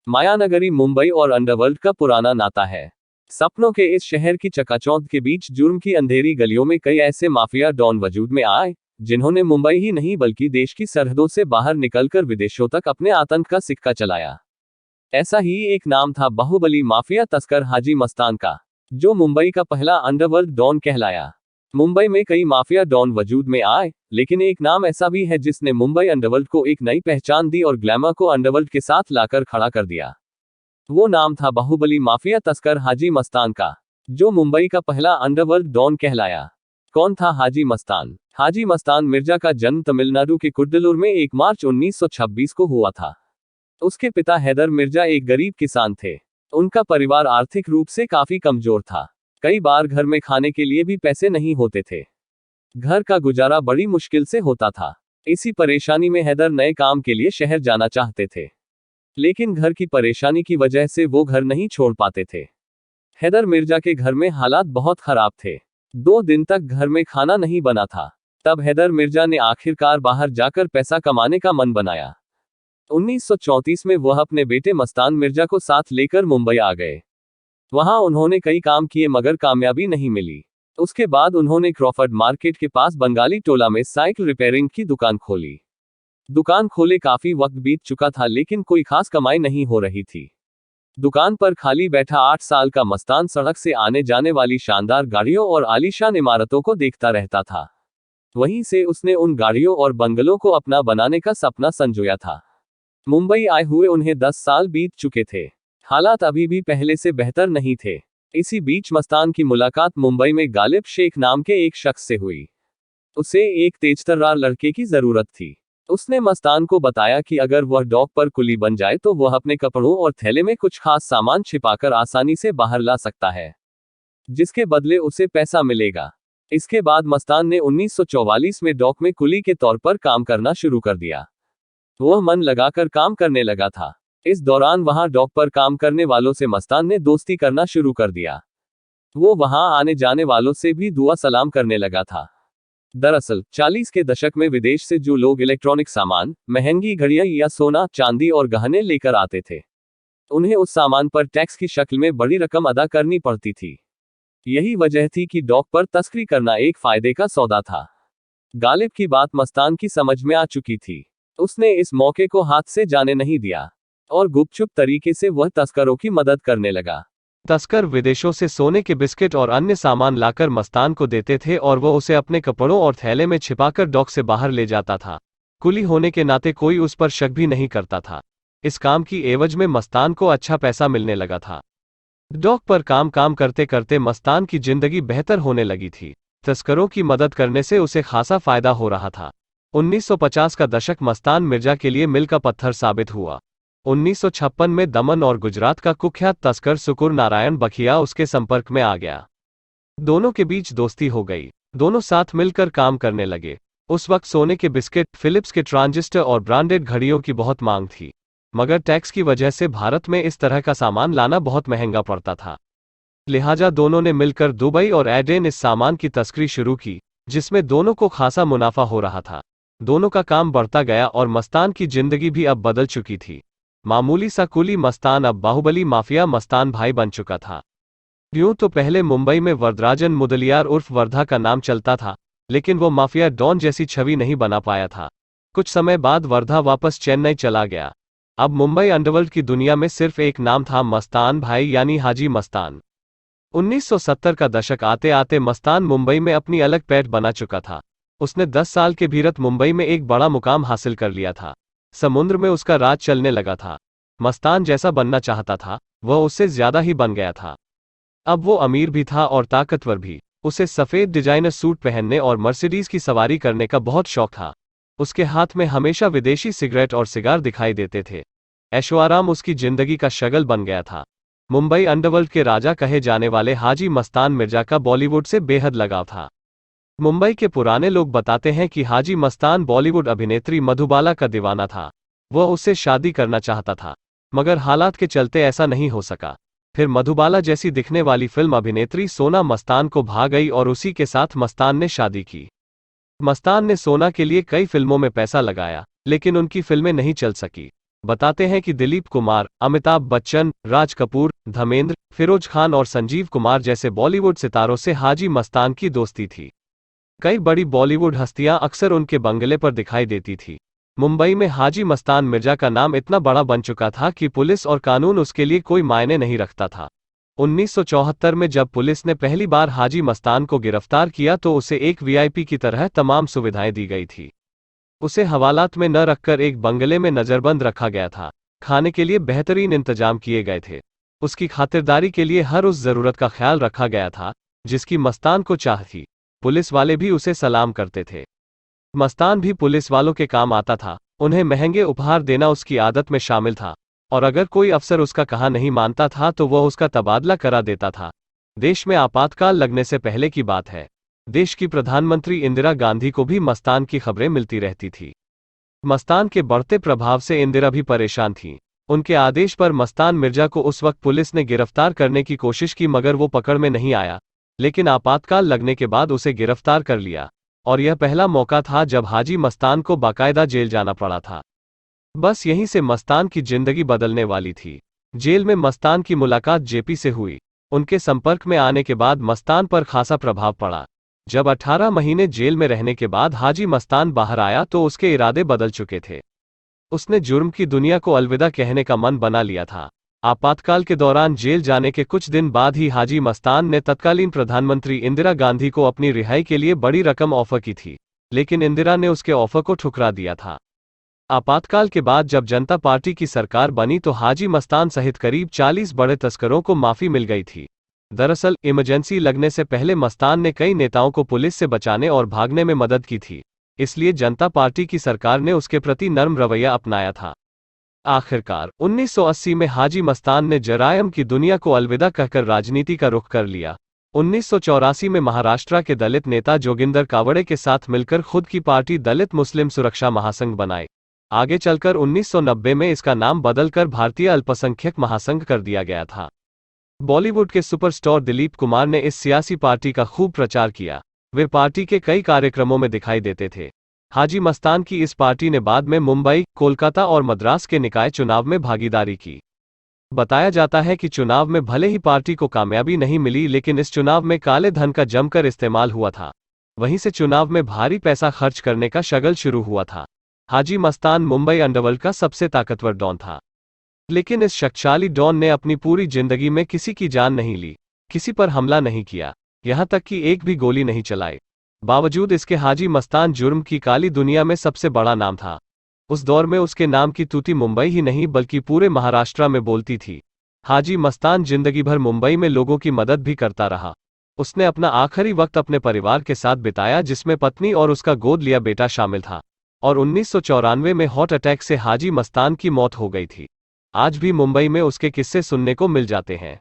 मायानगरी मुंबई और अंडरवर्ल्ड का पुराना नाता है। सपनों के इस शहर की चकाचौंध के बीच जुर्म की अंधेरी गलियों में कई ऐसे माफिया डॉन वजूद में आए, जिन्होंने मुंबई ही नहीं बल्कि देश की सरहदों से बाहर निकलकर विदेशों तक अपने आतंक का सिक्का चलाया। ऐसा ही एक नाम था बाहुबली माफिया तस्कर हाजी मस्तान का, जो मुंबई का पहला अंडरवर्ल्ड डॉन कहलाया। मुंबई में कई माफिया डॉन वजूद में आए, लेकिन एक नाम ऐसा भी है जिसने मुंबई अंडरवर्ल्ड को एक नई पहचान दी और ग्लैमर को अंडरवर्ल्ड के साथ लाकर खड़ा कर दिया। वो नाम था बाहुबली माफिया तस्कर हाजी मस्तान का, जो मुंबई का पहला अंडरवर्ल्ड डॉन कहलाया। कौन था हाजी मस्तान? हाजी मस्तान मिर्जा का जन्म तमिलनाडु के कुड्डलूर में 1 मार्च 1926 को हुआ था। उसके पिता हैदर मिर्जा एक गरीब किसान थे। उनका परिवार आर्थिक रूप से काफी कमजोर था। कई बार घर में खाने के लिए भी पैसे नहीं होते थे। घर का गुजारा बड़ी मुश्किल से होता था। इसी परेशानी में हैदर नए काम के लिए शहर जाना चाहते थे, लेकिन घर की परेशानी की वजह से वो घर नहीं छोड़ पाते थे। हैदर मिर्जा के घर में हालात बहुत खराब थे। 2 दिन तक घर में खाना नहीं बना था। तब हैदर मिर्जा ने आखिरकार बाहर जाकर पैसा कमाने का मन बनाया। 1934 में वह अपने बेटे मस्तान मिर्जा को साथ लेकर मुंबई आ गए। वहां उन्होंने कई काम किए मगर कामयाबी नहीं मिली। उसके बाद उन्होंने क्रॉफर्ड मार्केट के पास बंगाली टोला में साइकिल रिपेयरिंग की दुकान खोली। दुकान खोले काफी वक्त बीत चुका था, लेकिन कोई खास कमाई नहीं हो रही थी। दुकान पर खाली बैठा 8 साल का मस्तान सड़क से आने जाने वाली शानदार गाड़ियों और आलीशान इमारतों को देखता रहता था। वहीं से उसने उन गाड़ियों और बंगलों को अपना बनाने का सपना संजोया था। मुंबई आए हुए उन्हें 10 साल बीत चुके थे। हालात अभी भी पहले से बेहतर नहीं थे। इसी बीच मस्तान की मुलाकात मुंबई में गालिब शेख नाम के एक शख्स से हुई। उसे एक तेजतर्रार लड़के की जरूरत थी। उसने मस्तान को बताया कि अगर वह डॉक पर कुली बन जाए तो वह अपने कपड़ों और थैले में कुछ खास सामान छिपाकर आसानी से बाहर ला सकता है, जिसके बदले उसे पैसा मिलेगा। इसके बाद मस्तान ने 1944 में डॉक में कुली के तौर पर काम करना शुरू कर दिया। वह मन लगाकर काम करने लगा था। इस दौरान वहां डॉक पर काम करने वालों से मस्तान ने दोस्ती करना शुरू कर दिया। वो वहां आने जाने वालों से भी दुआ सलाम करने लगा था। दरअसल 40 के दशक में विदेश से जो लोग इलेक्ट्रॉनिक सामान, महंगी घड़ियां या सोना चांदी और गहने लेकर आते थे, उन्हें उस सामान पर टैक्स की शक्ल में बड़ी रकम अदा करनी पड़ती थी। यही वजह थी कि डॉक पर तस्करी करना एक फायदे का सौदा था। गालिब की बात मस्तान की समझ में आ चुकी थी। उसने इस मौके को हाथ से जाने नहीं दिया और गुपचुप तरीके से वह तस्करों की मदद करने लगा। तस्कर विदेशों से सोने के बिस्किट और अन्य सामान लाकर मस्तान को देते थे और वह उसे अपने कपड़ों और थैले में छिपाकर डॉक से बाहर ले जाता था। कुली होने के नाते कोई उस पर शक भी नहीं करता था। इस काम की एवज में मस्तान को अच्छा पैसा मिलने लगा था। डॉक पर काम करते करते मस्तान की जिंदगी बेहतर होने लगी थी। तस्करों की मदद करने से उसे खासा फायदा हो रहा था। 1950 का दशक मस्तान मिर्जा के लिए मील का पत्थर साबित हुआ। 1956 में दमन और गुजरात का कुख्यात तस्कर सुकुर नारायण बखिया उसके संपर्क में आ गया। दोनों के बीच दोस्ती हो गई। दोनों साथ मिलकर काम करने लगे। उस वक्त सोने के बिस्किट, फिलिप्स के ट्रांजिस्टर और ब्रांडेड घड़ियों की बहुत मांग थी, मगर टैक्स की वजह से भारत में इस तरह का सामान लाना बहुत महंगा पड़ता था। लिहाजा दोनों ने मिलकर दुबई और एडेन इस सामान की तस्करी शुरू की, जिसमें दोनों को खासा मुनाफा हो रहा था। दोनों का काम बढ़ता गया और मस्तान की जिंदगी भी अब बदल चुकी थी। मामूली सा कुली मस्तान अब बाहुबली माफिया मस्तान भाई बन चुका था। यूं तो पहले मुंबई में वरदराजन मुदलियार उर्फ वर्धा का नाम चलता था, लेकिन वो माफिया डॉन जैसी छवि नहीं बना पाया था। कुछ समय बाद वर्धा वापस चेन्नई चला गया। अब मुंबई अंडरवर्ल्ड की दुनिया में सिर्फ एक नाम था, मस्तान भाई यानी हाजी मस्तान। 1970 का दशक आते आते मस्तान मुंबई में अपनी अलग पैठ बना चुका था। उसने 10 साल के भीतर मुंबई में एक बड़ा मुकाम हासिल कर लिया था। समुद्र में उसका राज चलने लगा था। मस्तान जैसा बनना चाहता था, वह उससे ज्यादा ही बन गया था। अब वो अमीर भी था और ताकतवर भी। उसे सफेद डिजाइनर सूट पहनने और मर्सिडीज की सवारी करने का बहुत शौक था। उसके हाथ में हमेशा विदेशी सिगरेट और सिगार दिखाई देते थे। ऐशोआराम उसकी जिंदगी का शगल बन गया था। मुंबई अंडरवर्ल्ड के राजा कहे जाने वाले हाजी मस्तान मिर्जा का बॉलीवुड से बेहद लगाव था। मुंबई के पुराने लोग बताते हैं कि हाजी मस्तान बॉलीवुड अभिनेत्री मधुबाला का दीवाना था। वह उससे शादी करना चाहता था, मगर हालात के चलते ऐसा नहीं हो सका। फिर मधुबाला जैसी दिखने वाली फिल्म अभिनेत्री सोना मस्तान को भा गई और उसी के साथ मस्तान ने शादी की। मस्तान ने सोना के लिए कई फिल्मों में पैसा लगाया, लेकिन उनकी फिल्में नहीं चल सकी। बताते हैं कि दिलीप कुमार, अमिताभ बच्चन, राज कपूर, धर्मेंद्र, फिरोज खान और संजीव कुमार जैसे बॉलीवुड सितारों से हाजी मस्तान की दोस्ती थी। कई बड़ी बॉलीवुड हस्तियां अक्सर उनके बंगले पर दिखाई देती थी। मुंबई में हाजी मस्तान मिर्जा का नाम इतना बड़ा बन चुका था कि पुलिस और कानून उसके लिए कोई मायने नहीं रखता था। 1974 में जब पुलिस ने पहली बार हाजी मस्तान को गिरफ्तार किया तो उसे एक वीआईपी की तरह तमाम सुविधाएं दी गई थी। उसे हवालात में न रखकर एक बंगले में नजरबंद रखा गया था। खाने के लिए बेहतरीन इंतजाम किए गए थे। उसकी खातिरदारी के लिए हर उस जरूरत का ख्याल रखा गया था जिसकी मस्तान को चाह थी। पुलिस वाले भी उसे सलाम करते थे। मस्तान भी पुलिस वालों के काम आता था। उन्हें महंगे उपहार देना उसकी आदत में शामिल था, और अगर कोई अफसर उसका कहा नहीं मानता था तो वह उसका तबादला करा देता था। देश में आपातकाल लगने से पहले की बात है। देश की प्रधानमंत्री इंदिरा गांधी को भी मस्तान की खबरें मिलती रहती थी। मस्तान के बढ़ते प्रभाव से इंदिरा भी परेशान थीं। उनके आदेश पर मस्तान मिर्जा को उस वक्त पुलिस ने गिरफ्तार करने की कोशिश की मगर वो पकड़ में नहीं आया, लेकिन आपातकाल लगने के बाद उसे गिरफ्तार कर लिया। और यह पहला मौका था जब हाजी मस्तान को बाकायदा जेल जाना पड़ा था। बस यहीं से मस्तान की जिंदगी बदलने वाली थी। जेल में मस्तान की मुलाकात जेपी से हुई। उनके संपर्क में आने के बाद मस्तान पर खासा प्रभाव पड़ा। जब 18 महीने जेल में रहने के बाद हाजी मस्तान बाहर आया तो उसके इरादे बदल चुके थे। उसने जुर्म की दुनिया को अलविदा कहने का मन बना लिया था। आपातकाल के दौरान जेल जाने के कुछ दिन बाद ही हाजी मस्तान ने तत्कालीन प्रधानमंत्री इंदिरा गांधी को अपनी रिहाई के लिए बड़ी रकम ऑफर की थी, लेकिन इंदिरा ने उसके ऑफर को ठुकरा दिया था। आपातकाल के बाद जब जनता पार्टी की सरकार बनी तो हाजी मस्तान सहित करीब 40 बड़े तस्करों को माफी मिल गई थी। दरअसल इमरजेंसी लगने से पहले मस्तान ने कई नेताओं को पुलिस से बचाने और भागने में मदद की थी, इसलिए जनता पार्टी की सरकार ने उसके प्रति नर्म रवैया अपनाया था। आखिरकार 1980 में हाजी मस्तान ने जरायम की दुनिया को अलविदा कहकर राजनीति का रुख कर लिया। 1984 में महाराष्ट्र के दलित नेता जोगिंदर कावड़े के साथ मिलकर खुद की पार्टी दलित मुस्लिम सुरक्षा महासंघ बनाए। आगे चलकर 1990 में इसका नाम बदलकर भारतीय अल्पसंख्यक महासंघ कर दिया गया था। बॉलीवुड के सुपरस्टार दिलीप कुमार ने इस सियासी पार्टी का खूब प्रचार किया। वे पार्टी के कई कार्यक्रमों में दिखाई देते थे। हाजी मस्तान की इस पार्टी ने बाद में मुंबई, कोलकाता और मद्रास के निकाय चुनाव में भागीदारी की। बताया जाता है कि चुनाव में भले ही पार्टी को कामयाबी नहीं मिली, लेकिन इस चुनाव में काले धन का जमकर इस्तेमाल हुआ था। वहीं से चुनाव में भारी पैसा खर्च करने का शगल शुरू हुआ था। हाजी मस्तान मुंबई अंडरवर्ल्ड का सबसे ताकतवर डॉन था, लेकिन इस शक्तिशाली डॉन ने अपनी पूरी जिंदगी में किसी की जान नहीं ली, किसी पर हमला नहीं किया, यहां तक कि एक भी गोली नहीं चलाई। बावजूद इसके हाजी मस्तान जुर्म की काली दुनिया में सबसे बड़ा नाम था। उस दौर में उसके नाम की तूती मुंबई ही नहीं बल्कि पूरे महाराष्ट्र में बोलती थी। हाजी मस्तान जिंदगी भर मुंबई में लोगों की मदद भी करता रहा। उसने अपना आखिरी वक्त अपने परिवार के साथ बिताया, जिसमें पत्नी और उसका गोद लिया बेटा शामिल था। और 1994 में हार्ट अटैक से हाजी मस्तान की मौत हो गई थी। आज भी मुंबई में उसके किस्से सुनने को मिल जाते हैं।